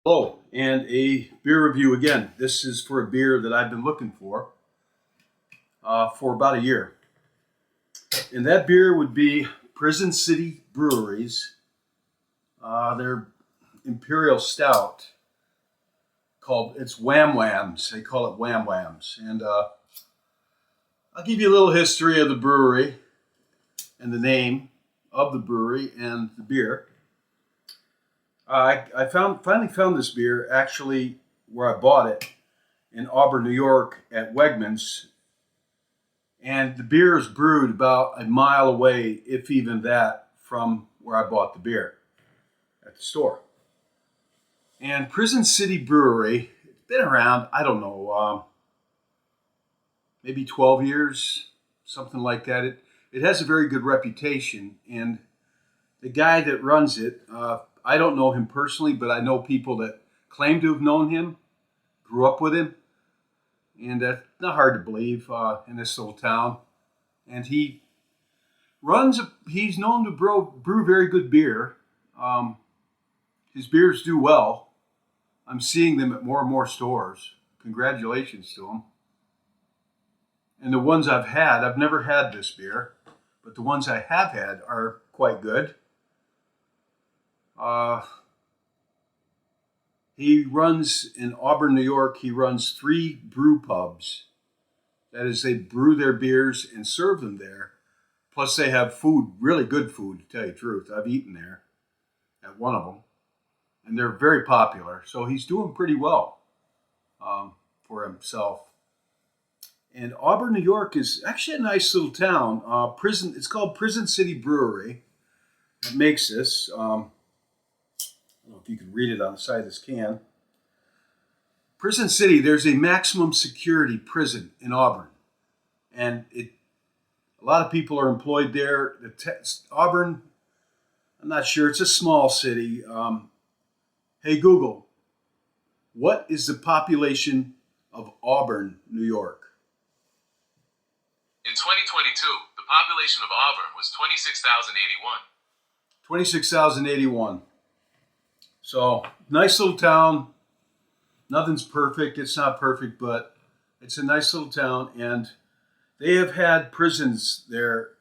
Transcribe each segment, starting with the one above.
Hello, and a beer review again. This is for a beer that I've been looking for about a year. And that beer would be Prison City Brewery's, their Imperial Stout called, it's Wham Whams. They call it Wham Whams. And I'll give you a little history of the brewery and the name of the brewery and the beer. I finally found this beer actually where I bought it in Auburn, New York at Wegmans. And the beer is brewed about a mile away, if even that, from where I bought the beer at the store. And Prison City Brewery, it's been around, I don't know, maybe 12 years, something like that. It has a very good reputation. And the guy that runs it, I don't know him personally, but I know people that claim to have known him, grew up with him, and that's not hard to believe in this little town. And he's known to brew very good beer. His beers do well. I'm seeing them at more and more stores. Congratulations to him. And the ones I've never had this beer, but the ones I have had are quite good. He runs in Auburn, New York. He runs 3 brew pubs. That is, they brew their beers and serve them there. Plus, they have food, really good food, to tell you the truth. I've eaten there at one of them, and they're very popular. So he's doing pretty well for himself. And Auburn, New York is actually a nice little town. It's called Prison City Brewery. That makes this. I don't know if you can read it on the side of this can. Prison City, there's a maximum security prison in Auburn. And a lot of people are employed there. Auburn, I'm not sure, it's a small city. Hey Google, what is the population of Auburn, New York? In 2022, the population of Auburn was 26,081. 26,081. So, nice little town. Nothing's perfect. It's not perfect, but it's a nice little town. And they have had prisons there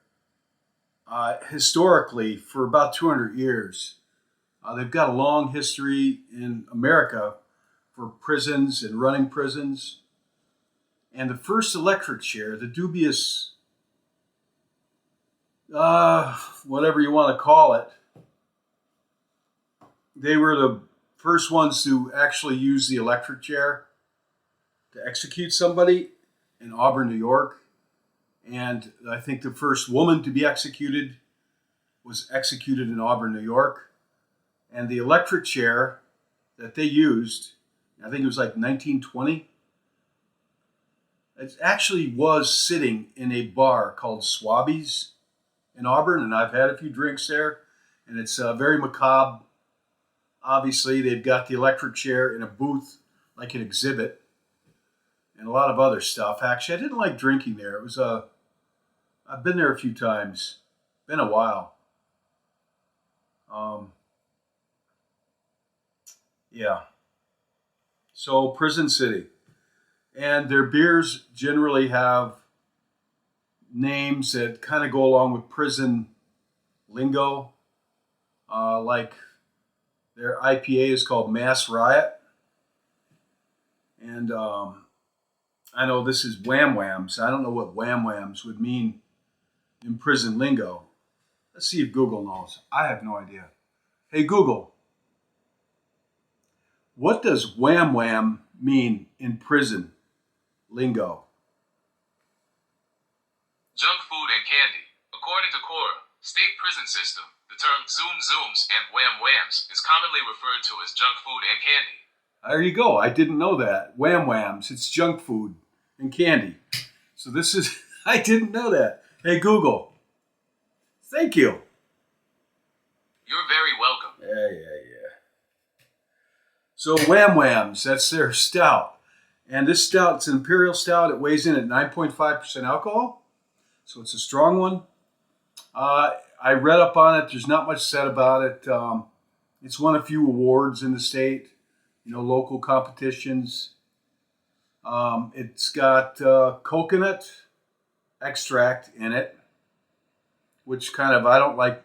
historically for about 200 years. They've got a long history in America for prisons and running prisons. And the first electric chair, the dubious, whatever you want to call it, they were the first ones to actually use the electric chair to execute somebody in Auburn, New York. And I think the first woman to be executed was executed in Auburn, New York. And the electric chair that they used, I think it was like 1920, it actually was sitting in a bar called Swabby's in Auburn. And I've had a few drinks there. And it's very macabre. Obviously, they've got the electric chair in a booth, like an exhibit, and a lot of other stuff. Actually, I didn't like drinking there. I've been there a few times. Been a while. Yeah. So, Prison City. And their beers generally have names that kind of go along with prison lingo, like their IPA is called Mass Riot. And I know this is Wham Whams. I don't know what Wham Whams would mean in prison lingo. Let's see if Google knows. I have no idea. Hey, Google, what does Wham Wham mean in prison lingo? Junk food and candy. According to Cora, state prison system, the term Zoom Zooms and Wham Whams is commonly referred to as junk food and candy. There you go. I didn't know that. Wham Whams. It's junk food and candy. So this is, I didn't know that. Hey, Google. Thank you. You're very welcome. Yeah. So Wham Whams, that's their stout. And this stout, it's an Imperial Stout. It weighs in at 9.5% alcohol. So it's a strong one. I read up on it. There's not much said about it. It's won a few awards in the state. local competitions. It's got coconut extract in it, which I don't like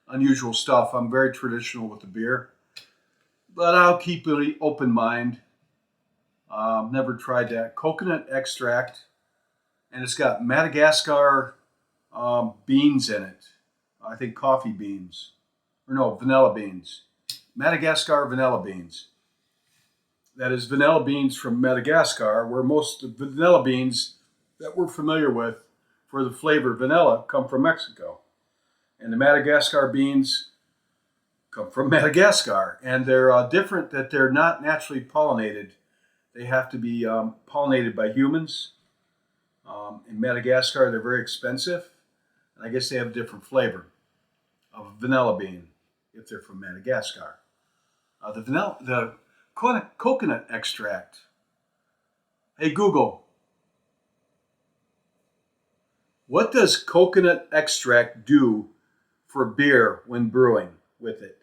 unusual stuff. I'm very traditional with the beer, but I'll keep an open mind. Never tried that. Coconut extract, and it's got Madagascar beans in it. I think coffee beans, or no, vanilla beans. Madagascar vanilla beans. That is vanilla beans from Madagascar, where most of the vanilla beans that we're familiar with for the flavor vanilla come from Mexico. And the Madagascar beans come from Madagascar. And they're different that they're not naturally pollinated. They have to be pollinated by humans. In Madagascar, they're very expensive. And I guess they have a different flavor of a vanilla bean if they're from Madagascar. The coconut extract. Hey Google, what does coconut extract do for beer when brewing with it?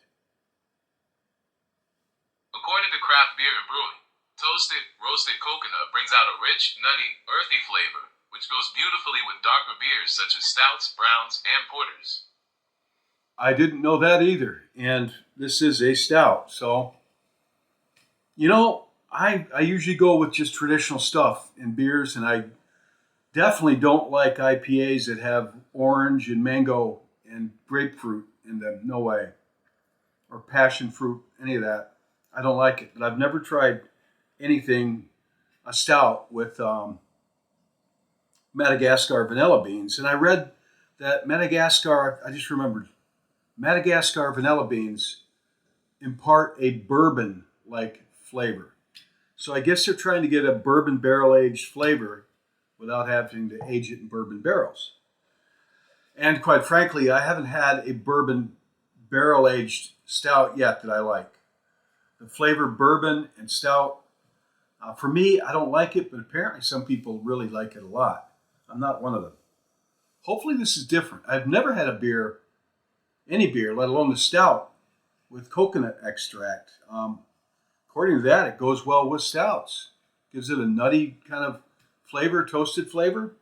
According to craft beer and brewing, toasted, roasted coconut brings out a rich, nutty, earthy flavor, which goes beautifully with darker beers such as stouts, browns, and porters. I didn't know that either, and this is a stout, so I usually go with just traditional stuff in beers, and I definitely don't like IPAs that have orange and mango and grapefruit in them. No way. Or passion fruit, any of that. I don't like it, but I've never tried a stout with Madagascar vanilla beans. And I read that I just remembered, Madagascar vanilla beans impart a bourbon-like flavor. So I guess they're trying to get a bourbon barrel-aged flavor without having to age it in bourbon barrels. And quite frankly, I haven't had a bourbon barrel-aged stout yet that I like. The flavor bourbon and stout, for me, I don't like it, but apparently some people really like it a lot. I'm not one of them. Hopefully this is different. I've never had any beer, let alone the stout, with coconut extract. According to that, it goes well with stouts. Gives it a nutty kind of flavor, toasted flavor.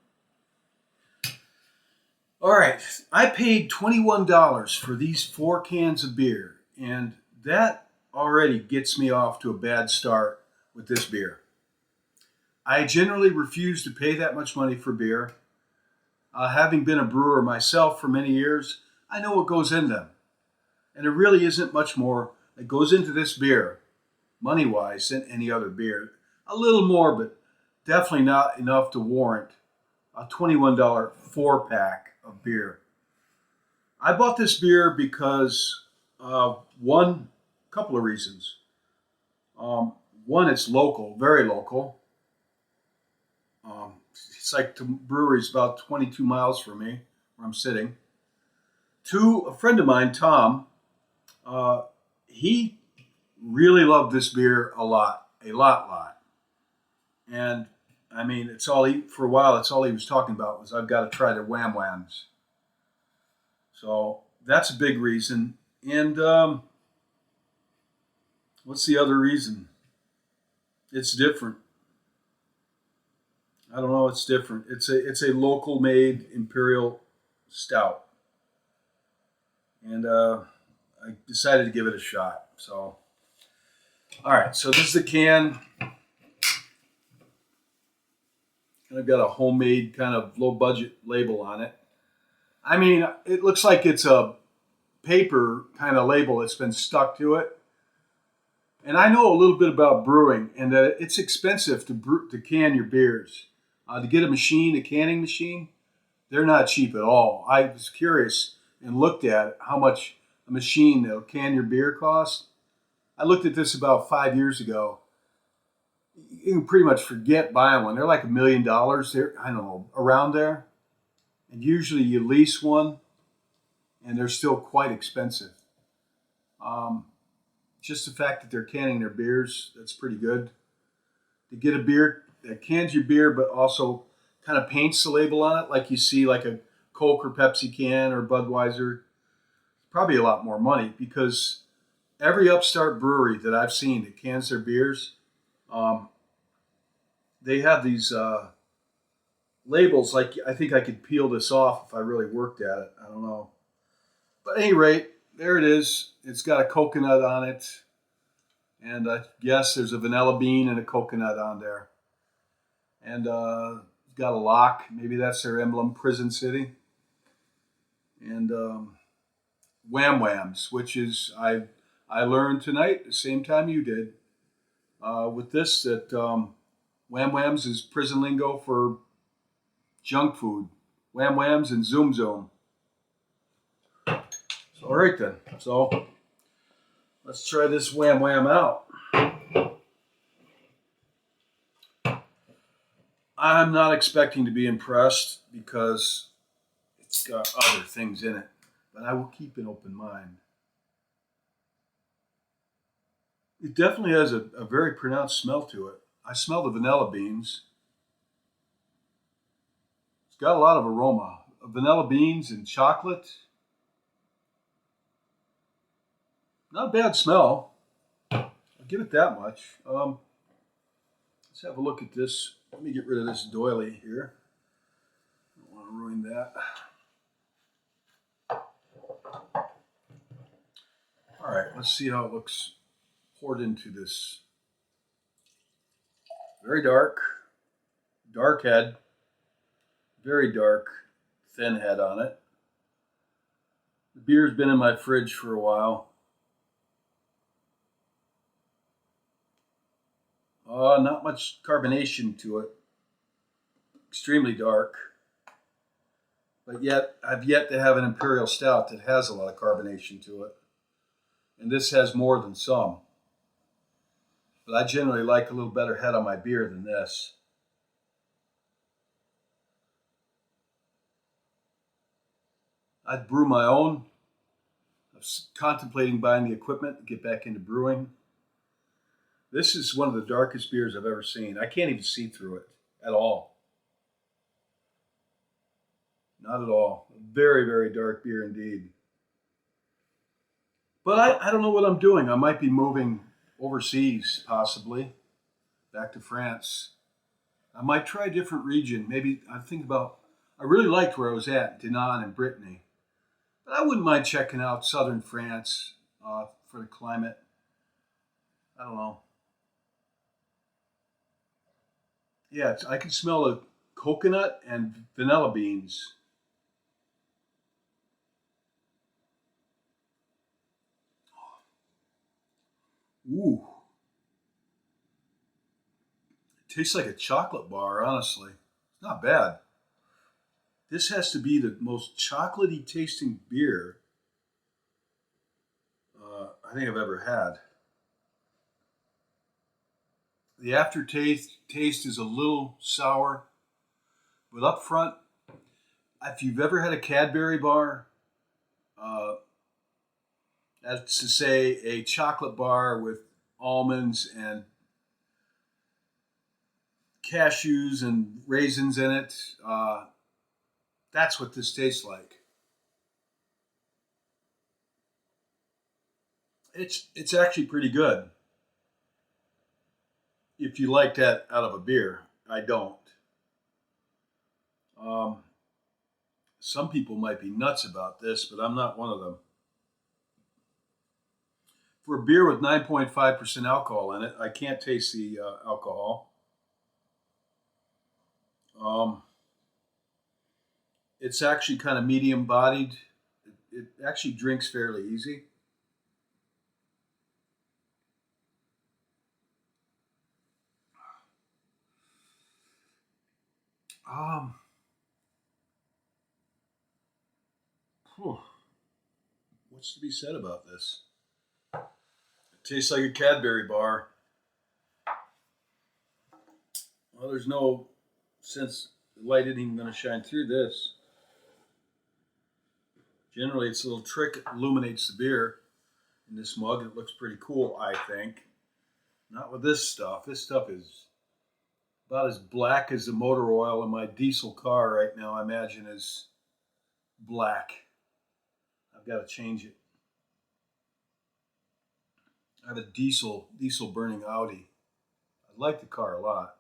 All right, I paid $21 for these 4 cans of beer, and that already gets me off to a bad start with this beer. I generally refuse to pay that much money for beer. Having been a brewer myself for many years, I know what goes in them. And there really isn't much more that goes into this beer, money-wise, than any other beer. A little more, but definitely not enough to warrant a $21 4-pack of beer. I bought this beer because one couple of reasons. One, it's local, very local. It's like the brewery's about 22 miles from me, where I'm sitting. 2, a friend of mine, Tom, he really loved this beer a lot. And I mean, for a while, it's all he was talking about was, I've got to try the Wham Whams. So that's a big reason. And what's the other reason? It's different. I don't know. It's different. It's a local made Imperial stout. And I decided to give it a shot. So, all right. So this is the can. And I've got a homemade kind of low budget label on it. I mean, it looks like it's a paper kind of label that's been stuck to it. And I know a little bit about brewing, and that it's expensive to can your beers. To get a canning machine, they're not cheap at all. I was curious and looked at how much a machine that'll can your beer costs. I looked at this about 5 years ago. You can pretty much forget buying one. They're like $1 million. They're, I don't know, around there. And usually you lease one, and they're still quite expensive. Just the fact that they're canning their beers, that's pretty good. To get a beer that cans your beer, but also kind of paints the label on it, like you see like a Coke or Pepsi can or Budweiser, probably a lot more money, because every upstart brewery that I've seen that cans their beers, um, they have these labels. Like I think I could peel this off if I really worked at it. I don't know, but at any rate, there it is. It's got a coconut on it, and I guess there's a vanilla bean and a coconut on there, and it's got a lock. Maybe that's their emblem, Prison City, and Wham Whams, which is I learned tonight the same time you did with this that Wham Whams is prison lingo for junk food. Wham Whams and Zoom Zoom. So, all right then. So let's try this Wham Wham out. I'm not expecting to be impressed because it's got other things in it, but I will keep an open mind. It definitely has a very pronounced smell to it. I smell the vanilla beans. It's got a lot of aroma. Vanilla beans and chocolate. Not a bad smell. I'll give it that much. Let's have a look at this. Let me get rid of this doily here. Don't want to ruin that. All right, let's see how it looks poured into this. Very dark. Dark head. Very dark, thin head on it. The beer's been in my fridge for a while. Not much carbonation to it. Extremely dark. But yet, I've yet to have an Imperial Stout that has a lot of carbonation to it. And this has more than some. But I generally like a little better head on my beer than this. I'd brew my own. I was contemplating buying the equipment to get back into brewing. This is one of the darkest beers I've ever seen. I can't even see through it at all. Not at all. Very, very dark beer indeed. But I don't know what I'm doing. I might be moving overseas, possibly, back to France. I might try a different region. Maybe I think about, I really liked where I was at, Dinan and Brittany. But I wouldn't mind checking out southern France for the climate. I don't know. Yeah, I can smell the coconut and vanilla beans. Ooh. It tastes like a chocolate bar, honestly. It's not bad. This has to be the most chocolatey tasting beer I think I've ever had. The aftertaste is a little sour, but up front, if you've ever had a Cadbury bar, that's to say a chocolate bar with almonds and cashews and raisins in it, that's what this tastes like. It's actually pretty good. If you like that out of a beer, I don't. Um, some people might be nuts about this, but I'm not one of them. For a beer with 9.5% alcohol in it, I can't taste the alcohol. It's actually kind of medium bodied. It actually drinks fairly easy. Um, whew, what's to be said about this? It tastes like a Cadbury bar. Well, there's no sense the light isn't even going to shine through this. Generally, it's a little trick. It illuminates the beer in this mug. It looks pretty cool, I think. Not with this stuff. This stuff is about as black as the motor oil in my diesel car right now, I imagine, is black. I've got to change it. I have a diesel burning Audi. I like the car a lot.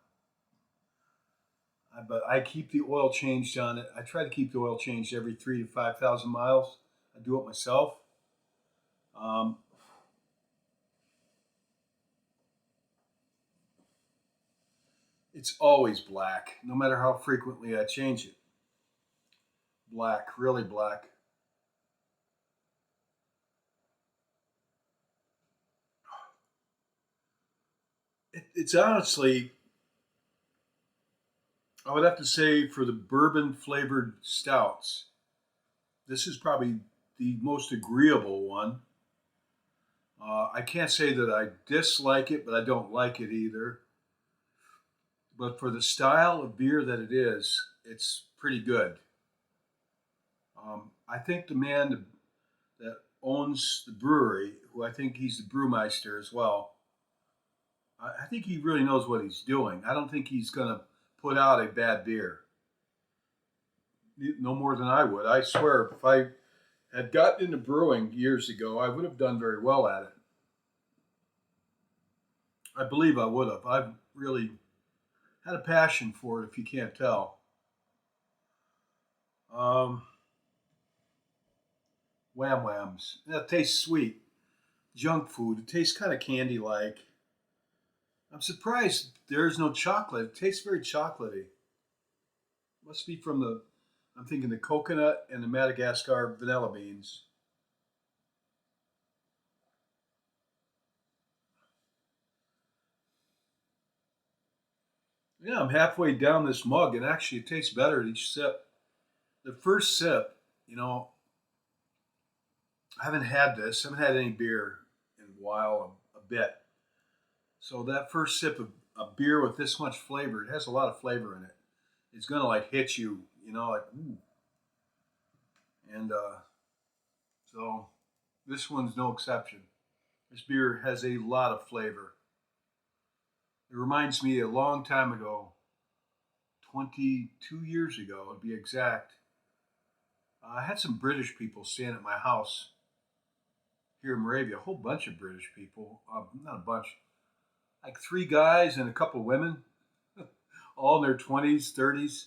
But I keep the oil changed on it. I try to keep the oil changed every 3 to 5,000 miles. I do it myself. Um, it's always black, no matter how frequently I change it. Black, really black. It's honestly, I would have to say, for the bourbon flavored stouts, this is probably the most agreeable one. I can't say that I dislike it, but I don't like it either. But for the style of beer that it is, it's pretty good. I think the man that owns the brewery, who I think he's the brewmeister as well, I think he really knows what he's doing. I don't think he's going to put out a bad beer, no more than I would. I swear, if I had gotten into brewing years ago, I would have done very well at it. I believe I would have. I've really had a passion for it, if you can't tell. Um, Wham Whams. That tastes sweet. Junk food. It tastes kind of candy like. I'm surprised there's no chocolate. It tastes very chocolatey. Must be from the, I'm thinking the coconut and the Madagascar vanilla beans. Yeah, I'm halfway down this mug, and actually it tastes better at each sip. The first sip, I haven't had this. I haven't had any beer in a while, a bit. So that first sip of a beer with this much flavor, it has a lot of flavor in it. It's gonna like hit you, like ooh. And so this one's no exception. This beer has a lot of flavor. It reminds me a long time ago, 22 years ago, to be exact. I had some British people staying at my house here in Moravia, a whole bunch of British people, not a bunch, like three guys and a couple of women, all in their 20s, 30s.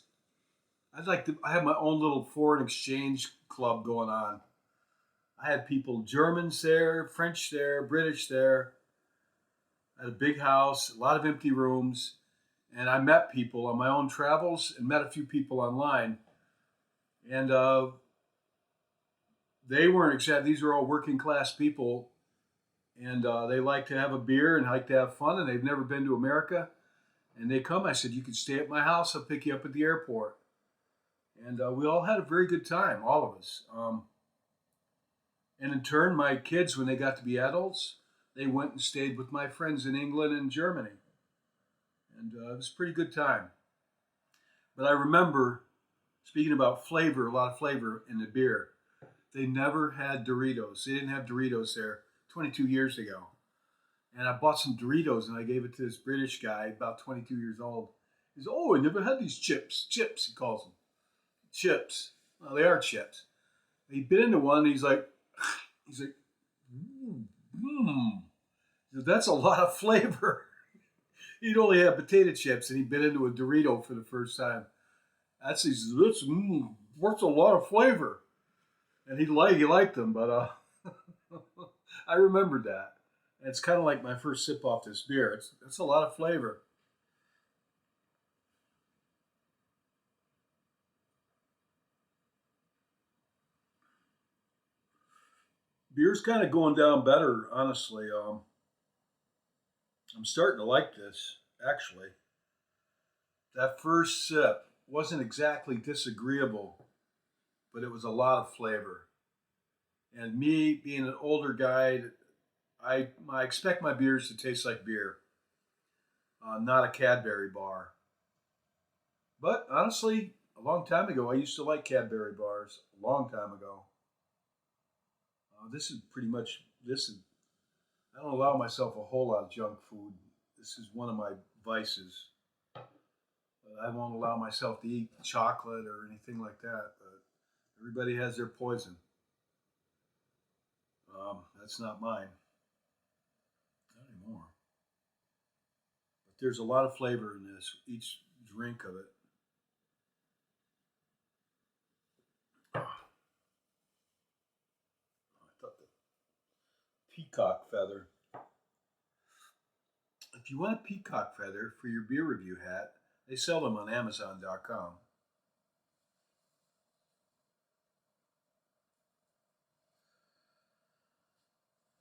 I have my own little foreign exchange club going on. I had people, Germans there, French there, British there. I had a big house, a lot of empty rooms, and I met people on my own travels and met a few people online. And they weren't exactly, these are all working class people, and they like to have a beer and like to have fun, and they've never been to America. And they come, I said, you can stay at my house, I'll pick you up at the airport. And we all had a very good time, all of us. And in turn, my kids, when they got to be adults, they went and stayed with my friends in England and Germany. And it was a pretty good time. But I remember, speaking about flavor, a lot of flavor in the beer, they never had Doritos. They didn't have Doritos there 22 years ago. And I bought some Doritos and I gave it to this British guy, about 22 years old. He says, "Oh, I never had these chips." Chips, he calls them. Chips. Well, they are chips. He bit into one and he's like, mmm. That's a lot of flavor. He'd only had potato chips and he bit into a Dorito for the first time. He says, what's a lot of flavor? And he liked them, but I remembered that. And it's kind of like my first sip off this beer. It's a lot of flavor. Beer's kind of going down better, honestly. I'm starting to like this, actually. That first sip wasn't exactly disagreeable, but it was a lot of flavor. And me being an older guy, I expect my beers to taste like beer, not a Cadbury bar. But honestly, a long time ago, I used to like Cadbury bars. A long time ago. This is pretty much this is. I don't allow myself a whole lot of junk food. This is one of my vices. I won't allow myself to eat chocolate or anything like that. But everybody has their poison. That's not mine. There's a lot of flavor in this. Each drink of it. Oh, I thought the peacock feather. If you want a peacock feather for your beer review hat, they sell them on Amazon.com.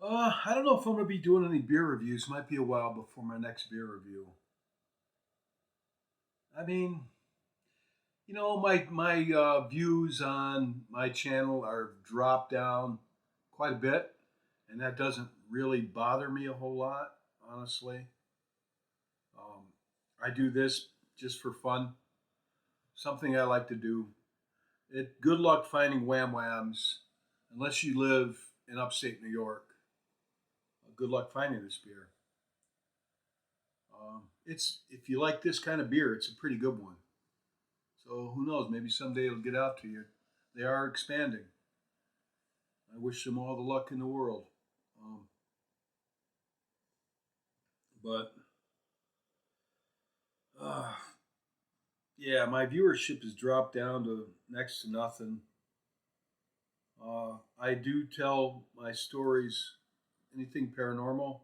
I don't know if I'm going to be doing any beer reviews. Might be a while before my next beer review. I mean, my views on my channel are dropped down quite a bit, and that doesn't really bother me a whole lot, honestly. Um, I do this just for fun, something I like to do. Good luck finding Wham Whams, unless you live in upstate New York. Good luck finding this beer. It's if you like this kind of beer, it's a pretty good one. So who knows? Maybe someday it'll get out to you. They are expanding. I wish them all the luck in the world. But yeah, my viewership has dropped down to next to nothing. I do tell my stories, anything paranormal,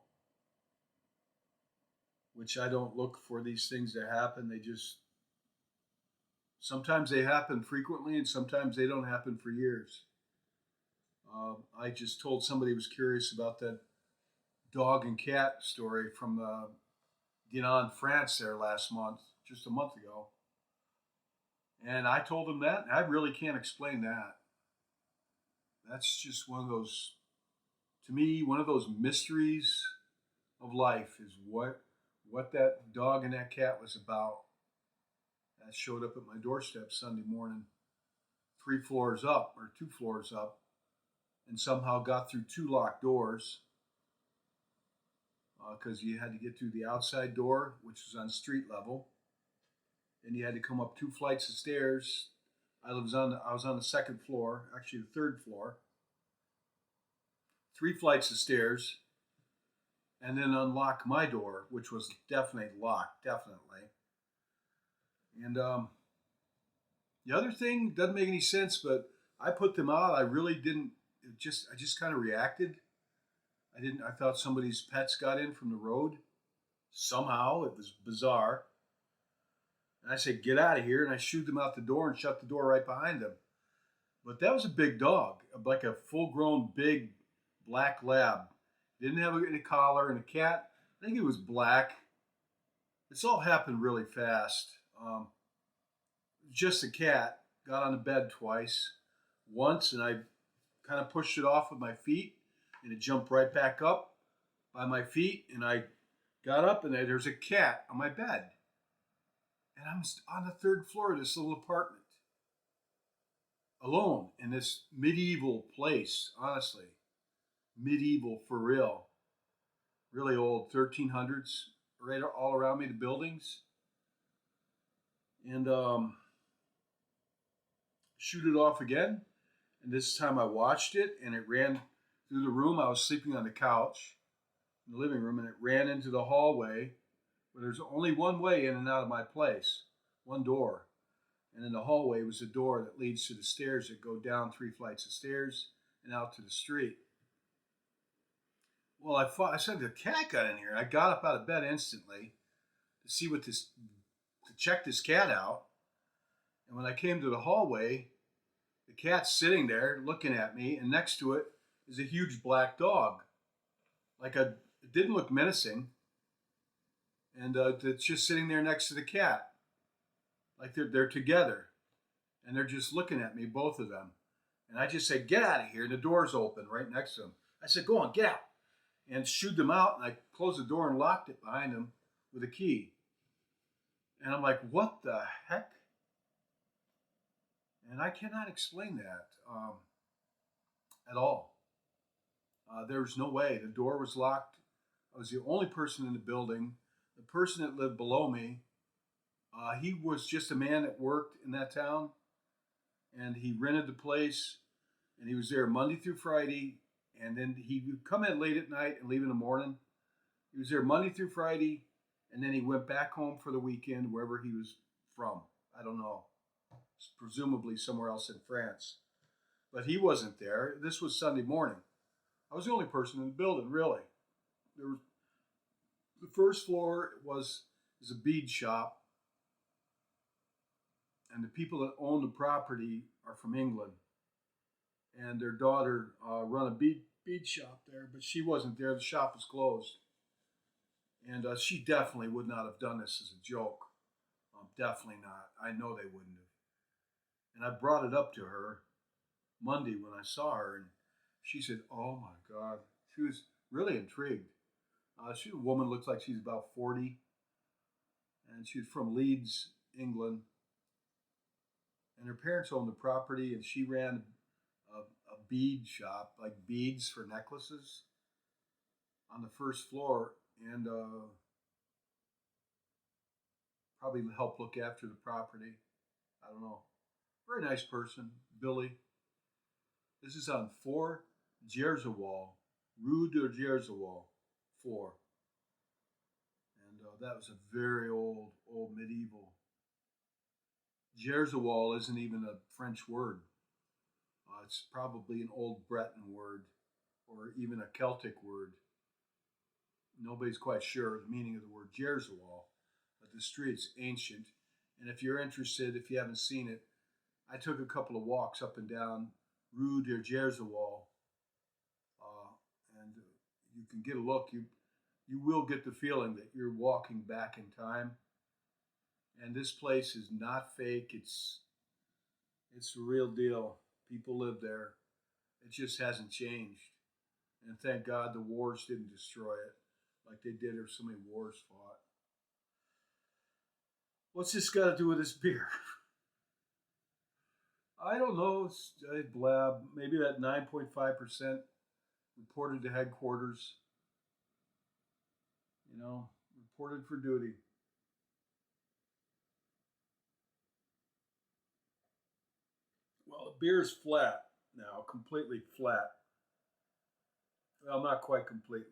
which I don't look for these things to happen. Sometimes they happen frequently and sometimes they don't happen for years. I just told somebody who was curious about that dog and cat story from Dinan, France there last month, just a month ago. And I told them that, and I really can't explain that. That's just one of those, to me, one of those mysteries of life is what that dog and that cat was about. That showed up at my doorstep Sunday morning, 3 floors up or 2 floors up, and somehow got through 2 locked doors because you had to get through the outside door, which was on street level, and you had to come up 2 flights of stairs. I was on the 2nd floor, actually the 3rd floor, 3 flights of stairs, and then unlock my door, which was definitely locked, definitely. And the other thing doesn't make any sense, but I put them out. I really didn't. I just kind of reacted. I thought somebody's pets got in from the road. Somehow it was bizarre. And I said, "Get out of here!" And I shooed them out the door and shut the door right behind them. But that was a big dog, like a full-grown big black lab. Didn't have any collar, and a cat. I think it was black. This all happened really fast. Just a cat. Got on the bed twice. Once, and I kind of pushed it off with my feet, and it jumped right back up by my feet, and I got up, and there's a cat on my bed. And I'm on the 3rd floor of this little apartment, alone in this medieval place, honestly. Medieval for real. Really old, 1300s, right all around me, the buildings. And shoot it off again. And this time I watched it, and it ran through the room. I was sleeping on the couch in the living room, and it ran into the hallway where there's only one way in and out of my place, one door. And in the hallway was a door that leads to the stairs that go down 3 flights of stairs and out to the street. Well, I said the cat got in here. I got up out of bed instantly to check this cat out. And when I came to the hallway, the cat's sitting there looking at me, and next to it is a huge black dog. It didn't look menacing, and it's just sitting there next to the cat, like they're together, and they're just looking at me, both of them. And I just said, "Get out of here!" And the door's open right next to them. I said, "Go on, get out!" And shooed them out, and I closed the door and locked it behind them with a key. And I'm like, "What the heck?" And I cannot explain that at all. There was no way. The door was locked. I was the only person in the building. The person that lived below me, he was just a man that worked in that town, and he rented the place, and he was there Monday through Friday, and then he would come in late at night and leave in the morning. He was there Monday through Friday, and then he went back home for the weekend, wherever he was from. I don't know, presumably somewhere else in France. But he wasn't there. This was Sunday morning. I was the only person in the building, really. There was the first floor is a bead shop, and the people that own the property are from England, and their daughter run a bead shop there, but she wasn't there. The shop was closed, and she definitely would not have done this as a joke. Definitely not. I know they wouldn't have. And I brought it up to her Monday when I saw her, and she said, "Oh my God," she was really intrigued. A woman, looks like she's about 40, and she's from Leeds, England. And her parents owned the property, and she ran a bead shop, like beads for necklaces, on the first floor, and probably helped look after the property. I don't know. Very nice person, Billy. This is on 4 Jersawal, Rue de Jersawal, 4. And that was a very old medieval. Jersawal isn't even a French word. It's probably an old Breton word or even a Celtic word. Nobody's quite sure the meaning of the word Jersawal, but the street's ancient. And if you're interested, if you haven't seen it, I took a couple of walks up and down Rue de Jersawal, and you can get a look. You will get the feeling that you're walking back in time. And this place is not fake. It's the real deal. People live there. It just hasn't changed. And thank God the wars didn't destroy it like they did, or so many wars fought. What's this got to do with this beer? I don't know. It's blab. Maybe that 9.5% reported to headquarters. Reported for duty. Well, the beer's flat now, completely flat. Well, not quite completely.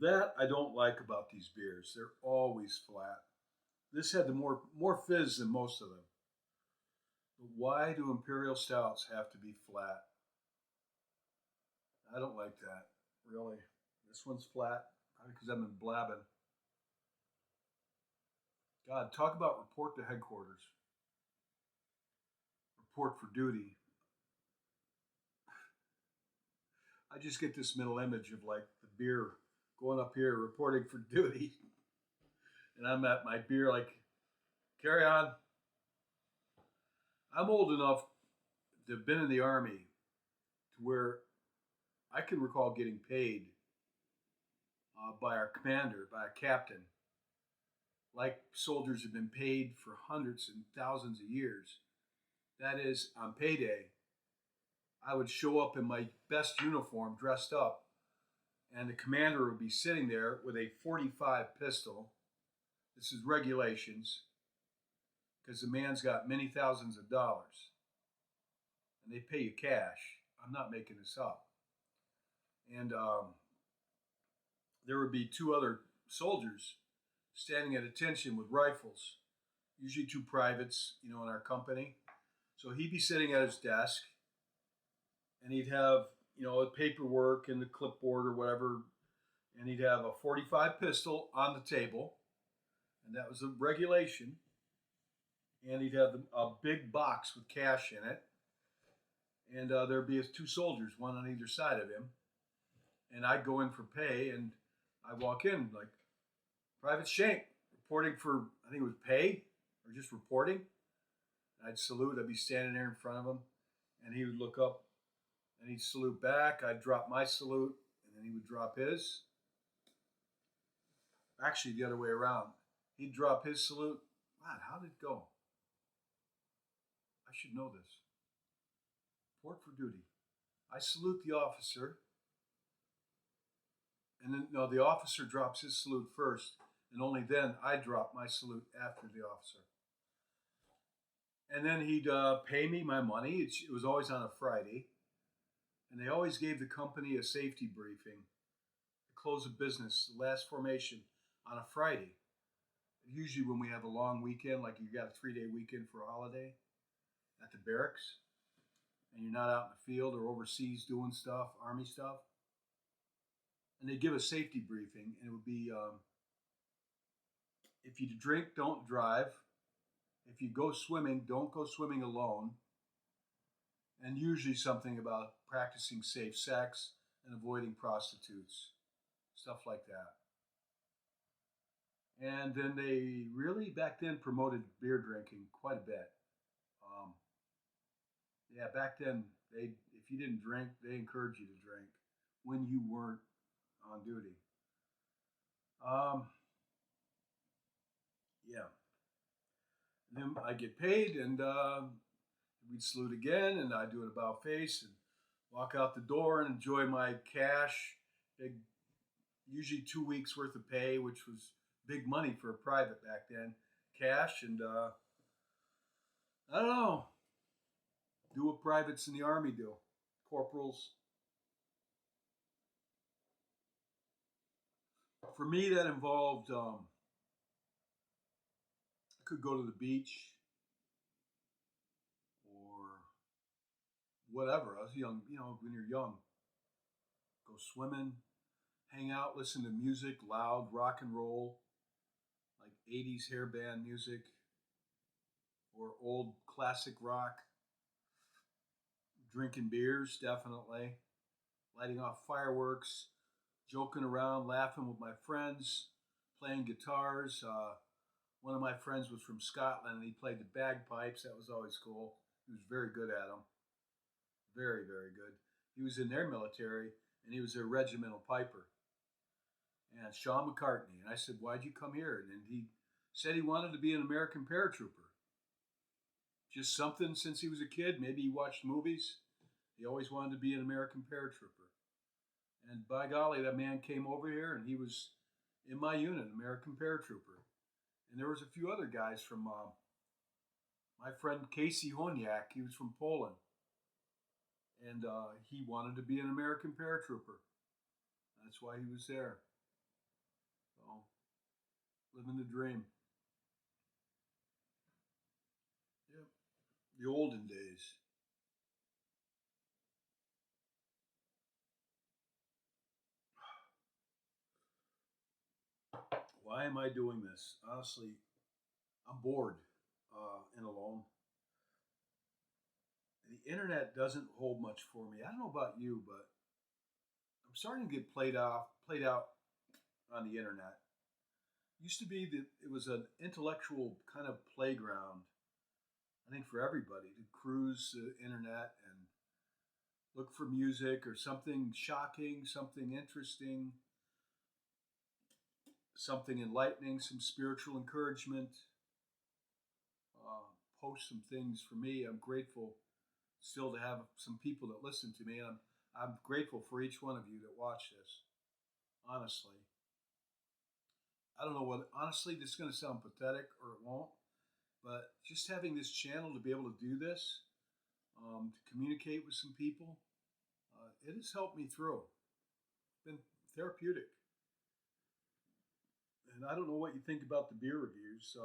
That I don't like about these beers. They're always flat. This had the more fizz than most of them. But why do Imperial Stouts have to be flat? I don't like that, really. This one's flat, probably because I've been blabbing. God, talk about report to headquarters. Report for duty. I just get this mental image of like the beer going up here reporting for duty. And I'm at my beer like, carry on. I'm old enough to have been in the Army to where I can recall getting paid by our commander, by a captain, like soldiers have been paid for hundreds and thousands of years. That is, on payday, I would show up in my best uniform, dressed up, and the commander would be sitting there with a .45 pistol. This is regulations, because the man's got many thousands of dollars, and they pay you cash. I'm not making this up. And there would be 2 other soldiers standing at attention with rifles, usually 2 privates, in our company. So he'd be sitting at his desk, and he'd have, paperwork and the clipboard or whatever, and he'd have a .45 pistol on the table, and that was a regulation. And he'd have a big box with cash in it, and there'd be 2 soldiers, one on either side of him. And I'd go in for pay, and I'd walk in like, Private Shank, reporting for, I think it was pay, or just reporting. I'd salute. I'd be standing there in front of him, and he would look up, and he'd salute back. I'd drop my salute, and then he would drop his. Actually, the other way around. He'd drop his salute. God, how did it go? I should know this. Report for duty. I salute the officer, and then, no, the officer drops his salute first, and only then I drop my salute after the officer. And then he'd pay me my money. It was always on a Friday. And they always gave the company a safety briefing. The close of business, the last formation on a Friday. Usually when we have a long weekend, like you got a 3-day weekend for a holiday at the barracks, and you're not out in the field or overseas doing stuff, army stuff, and they give a safety briefing, and it would be if you drink, don't drive. If you go swimming, don't go swimming alone. And usually something about practicing safe sex and avoiding prostitutes, stuff like that. And then they really back then promoted beer drinking quite a bit. Um, yeah, back then they if you didn't drink, they encouraged you to drink when you weren't on duty. Um, yeah, and then I get paid, and we'd salute again, and I do an about face and walk out the door and enjoy my cash. Big, usually 2 weeks worth of pay, which was big money for a private back then. Cash, and I don't know, do what privates in the army do, corporals. For me, that involved I could go to the beach or whatever. I was young, when you're young, go swimming, hang out, listen to music, loud rock and roll, like 80s hair band music or old classic rock, drinking beers, definitely, lighting off fireworks, joking around, laughing with my friends, playing guitars. One of my friends was from Scotland and he played the bagpipes. That was always cool. He was very good at them. Very, very good. He was in their military and he was their regimental piper. And Sean McCartney. And I said, "Why'd you come here?" And he said he wanted to be an American paratrooper. Just something since he was a kid. Maybe he watched movies. He always wanted to be an American paratrooper. And by golly, that man came over here and he was in my unit, American paratrooper. And there was a few other guys from my friend Casey Honiak. He was from Poland. And he wanted to be an American paratrooper. That's why he was there. So, living the dream. Yep. The olden days. Why am I doing this? Honestly, I'm bored and alone. The internet doesn't hold much for me. I don't know about you, but I'm starting to get played out on the internet. Used to be that it was an intellectual kind of playground. I think for everybody to cruise the internet and look for music or something shocking, something interesting, something enlightening, some spiritual encouragement. Uh, Post some things for me. I'm grateful still to have some people that listen to me, and I'm grateful for each one of you that watch this. Honestly, I don't know what. Honestly, this is going to sound pathetic, or it won't. But just having this channel to be able to do this, to communicate with some people, it has helped me through. It's been therapeutic. And I don't know what you think about the beer reviews.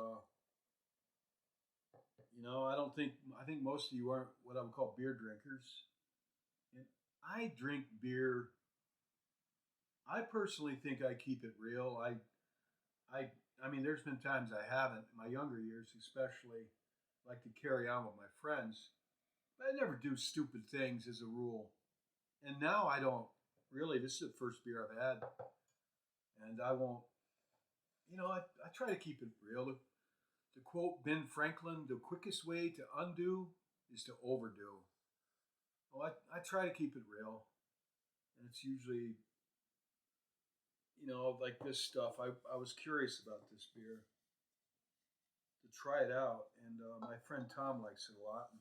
I don't think I think most of you aren't what I would call beer drinkers. And I drink beer. I personally think I keep it real. I mean, there's been times I haven't in my younger years, especially like to carry on with my friends. But I never do stupid things as a rule. And now I don't really. This is the first beer I've had, and I won't. I try to keep it real. To quote Ben Franklin, the quickest way to undo is to overdo. Well, I try to keep it real. And it's usually, like this stuff. I was curious about this beer to try it out. And my friend Tom likes it a lot. And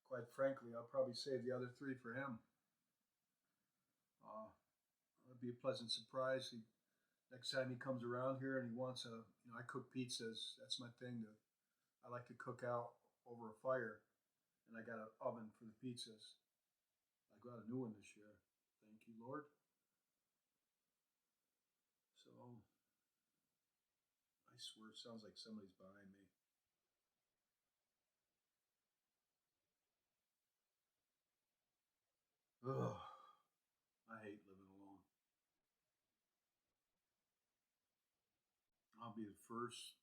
quite frankly, I'll probably save the other three for him. Uh, it'd be a pleasant surprise. Next time he comes around here and he wants I cook pizzas. That's my thing. I like to cook out over a fire. And I got an oven for the pizzas. I got a new one this year. Thank you, Lord. So I swear, it sounds like somebody's behind me. Ugh, I hate living alone. I'll be the first.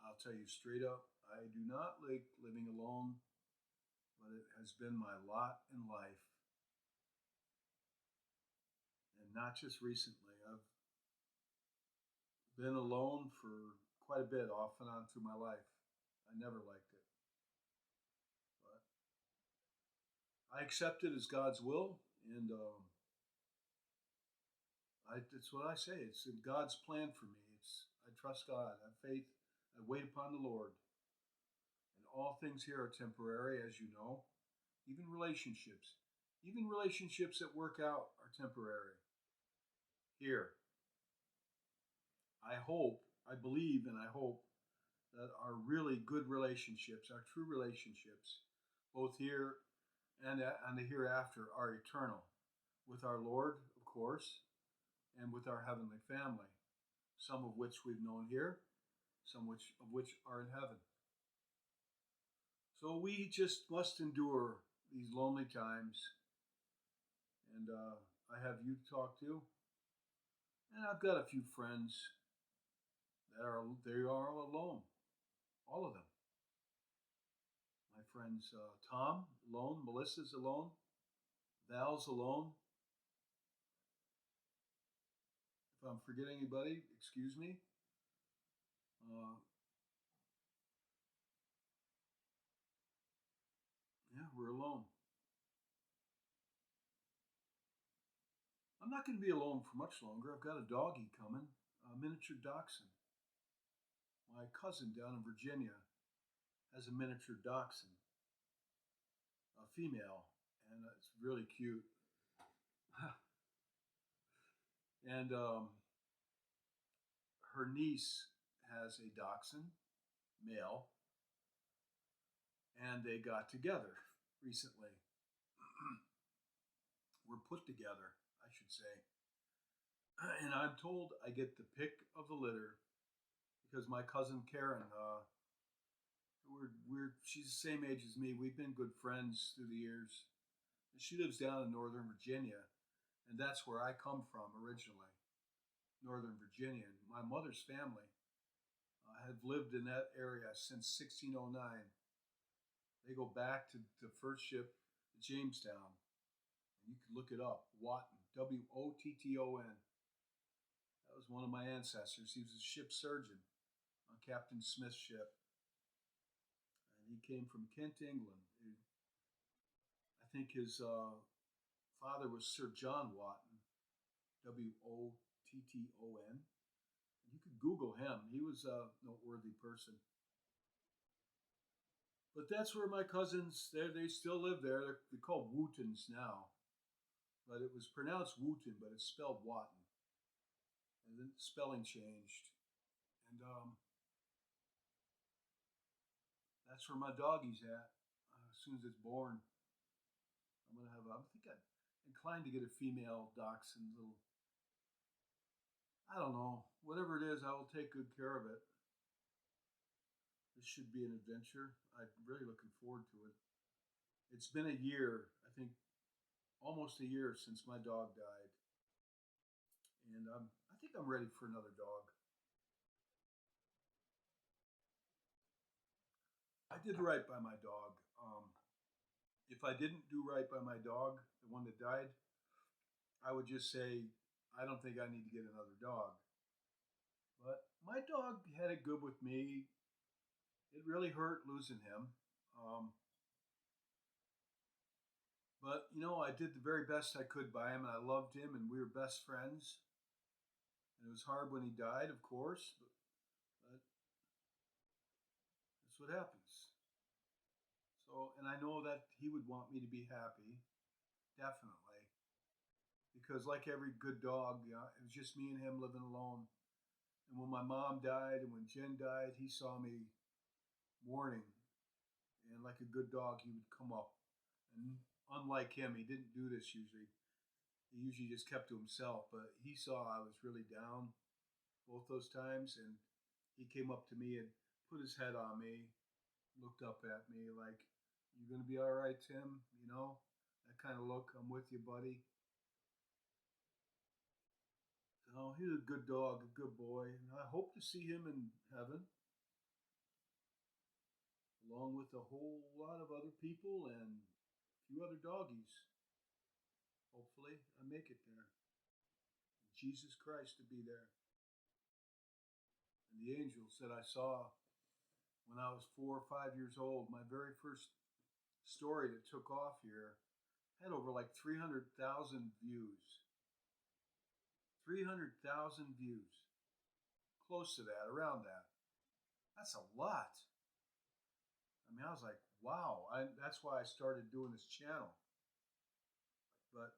I'll tell you straight up, I do not like living alone, but it has been my lot in life. And not just recently. I've been alone for quite a bit, off and on through my life. I never liked it. But I accept it as God's will, and it's what I say. It's in God's plan for me. I trust God. I have faith. I wait upon the Lord. And all things here are temporary, as you know. Even relationships. Even relationships that work out are temporary. Here, I hope, I believe, and I hope that our really good relationships, our true relationships, both here and the hereafter, are eternal. With our Lord, of course, and with our heavenly family, some of which we've known here, of which are in heaven. So we just must endure these lonely times, and I have you to talk to, and I've got a few friends they are all alone, all of them. My friends Tom alone, Melissa's alone, Val's alone. If I'm forgetting anybody, excuse me. Uh, yeah, we're alone. I'm not going to be alone for much longer. I've got a doggy coming, a miniature dachshund. My cousin down in Virginia has a miniature dachshund, a female, and it's really cute. And her niece has a dachshund, male, and they got together recently. Were put together, I should say. And I'm told I get the pick of the litter because my cousin Karen, she's the same age as me. We've been good friends through the years. And she lives down in Northern Virginia, and that's where I come from originally, Northern Virginia. And my mother's family have lived in that area since 1609. They go back to the first ship, Jamestown, and you can look it up. Wotton, Wotton. That was one of my ancestors. He was a ship surgeon on Captain Smith's ship, and he came from Kent, England. I think his father was Sir John Wotton, Wotton. You could Google him. He was a noteworthy person. But that's where my cousins, they still live there. They're called Wootons now. But it was pronounced Wooton, but it's spelled Watton. And then the spelling changed. And that's where my doggy's at. As soon as it's born, I think I'm inclined to get a female dachshund. Little, I don't know. Whatever it is, I will take good care of it. This should be an adventure. I'm really looking forward to it. It's been a year, I think, almost a year since my dog died, and I think I'm ready for another dog. I did right by my dog. If I didn't do right by my dog, the one that died, I would just say I don't think I need to get another dog. But my dog had it good with me. It really hurt losing him. Um, but I did the very best I could by him, and I loved him, and we were best friends. And it was hard when he died, of course, but that's what happens. So, and I know that he would want me to be happy, definitely, because like every good dog, it was just me and him living alone. And when my mom died and when Jen died, he saw me mourning, and like a good dog, he would come up. And unlike him, he didn't do this usually. He usually just kept to himself, but he saw I was really down, both those times, and he came up to me and put his head on me, looked up at me like, "You gonna be all right, Tim?" You know, that kind of look. I'm with you, buddy. So he's a good dog, a good boy, and I hope to see him in heaven, along with a whole lot of other people and a few other doggies. Hopefully, I make it there. Jesus Christ to be there. And the angels that I saw when I was 4 or 5 years old, my very first story that took off here had over like 300,000 views. 300,000 views. Close to that, around that. That's a lot. I mean, I was like, wow. That's why I started doing this channel. But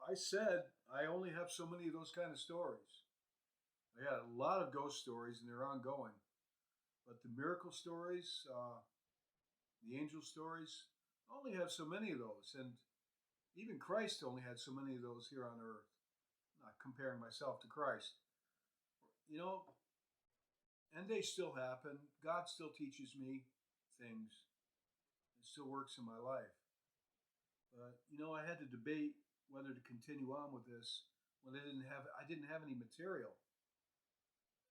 I said I only have so many of those kind of stories. I got a lot of ghost stories, and they're ongoing. But the miracle stories, the angel stories, I only have so many of those. And even Christ only had so many of those here on earth. Not comparing myself to Christ. You know, and they still happen. God still teaches me things. It still works in my life. But I had to debate whether to continue on with this when I didn't have any material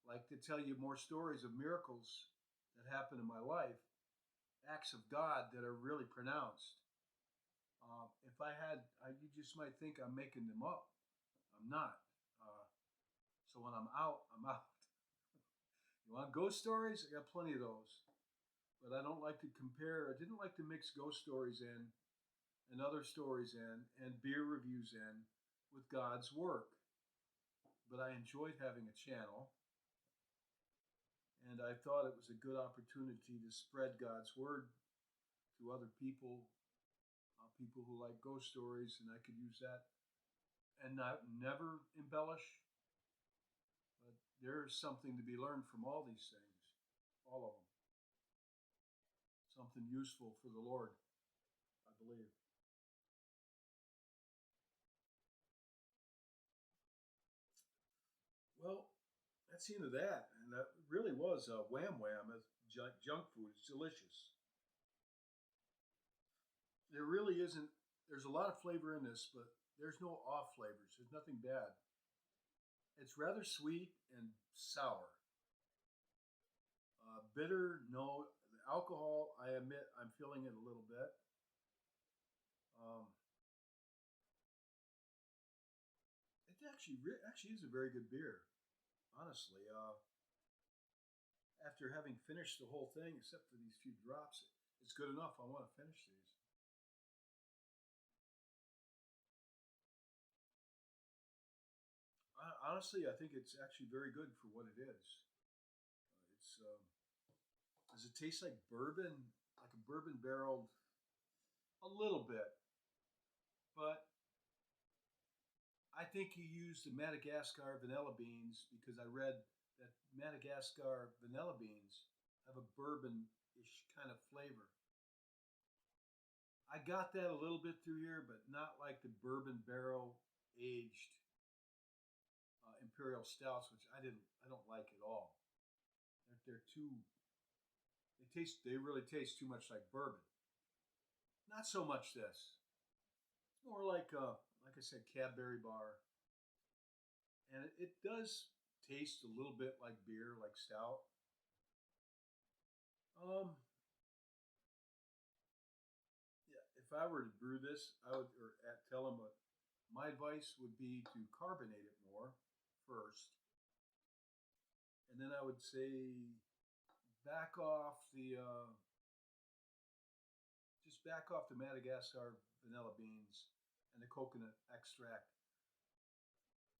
like to tell you more stories of miracles that happened in my life, acts of God that are really pronounced. If I had, you just might think I'm making them up. I'm not. So when I'm out, I'm out. You want ghost stories? I got plenty of those. But I don't like to compare. I didn't like to mix ghost stories in and other stories in and beer reviews in with God's work. But I enjoyed having a channel, and I thought it was a good opportunity to spread God's word to other people, people who like ghost stories, and I could use that and not never embellish. But there's something to be learned from all these things, all of them. Something useful for the Lord, I believe. Well, that's the end of that, and that really was Wham Wham as junk food. It's delicious. There really isn't. There's a lot of flavor in this, but there's no off flavors. There's nothing bad. It's rather sweet and sour. Bitter, no. The alcohol, I admit, I'm feeling it a little bit. Um, it actually is a very good beer, honestly. After having finished the whole thing, except for these few drops, it's good enough. I want to finish these. Honestly, I think it's actually very good for what it is. It's Does it taste like bourbon, like a bourbon barreled? A little bit, but I think he used the Madagascar vanilla beans because I read that Madagascar vanilla beans have a bourbon-ish kind of flavor. I got that a little bit through here, but not like the bourbon barrel aged Imperial stouts, which I don't like at all. They're too. They really taste too much like bourbon. Not so much this. It's more like I said, Cadbury bar, and it does taste a little bit like beer, like stout. Um, yeah, if I were to brew this, I would tell them what my advice would be to carbonate it more first, and then I would say back off the just back off the Madagascar vanilla beans and the coconut extract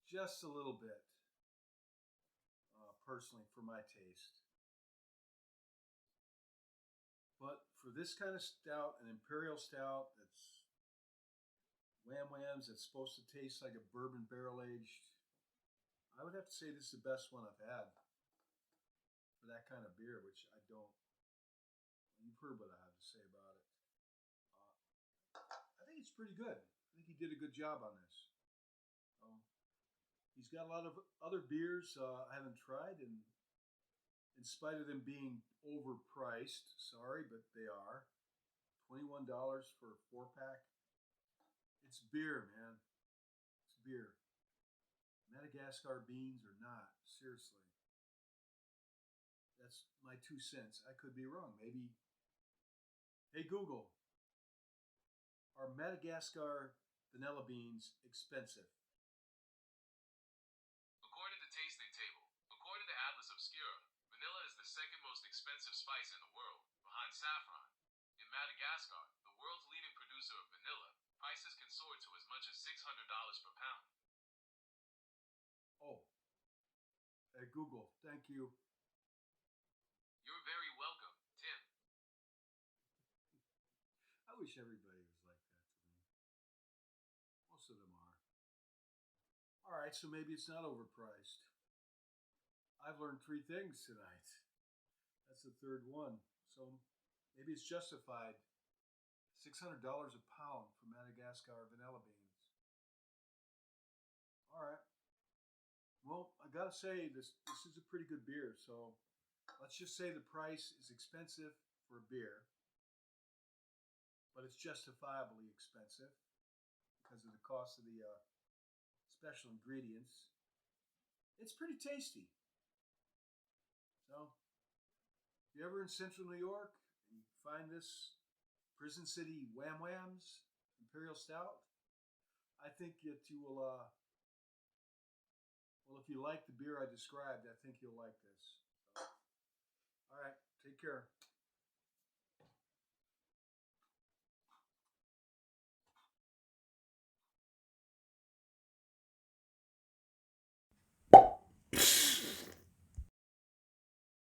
just a little bit, personally for my taste. But for this kind of stout, an imperial stout that's Wham Whams, that's supposed to taste like a bourbon barrel aged, I would have to say this is the best one I've had for that kind of beer, which I don't. You've heard what I have to say about it. Uh, I think it's pretty good. I think he did a good job on this. So He's got a lot of other beers I haven't tried, and in spite of them being overpriced, sorry, but they are $21 for a 4 pack. It's beer, man. It's beer. Madagascar beans or not, seriously. That's my 2 cents. I could be wrong. Maybe. Hey Google, are Madagascar vanilla beans expensive? According to Tasting Table, according to Atlas Obscura, vanilla is the second most expensive spice in the world, behind saffron. In Madagascar, the world's leading producer of vanilla, prices can soar to as much as $600 per pound. Oh, hey Google, thank you. You're very welcome, Tim. I wish everybody was like that to me. Most of them are. All right, so maybe it's not overpriced. I've learned 3 things tonight. That's the third one. So maybe it's justified. $600 a pound for Madagascar vanilla beans. All right. Well, I gotta say this is a pretty good beer. So let's just say the price is expensive for a beer, but it's justifiably expensive because of the cost of the special ingredients. It's pretty tasty. So if you're ever in Central New York and you find this Prison City Wham Whams Imperial Stout, I think that you will. Well, if you like the beer I described, I think you'll like this. So, all right, take care.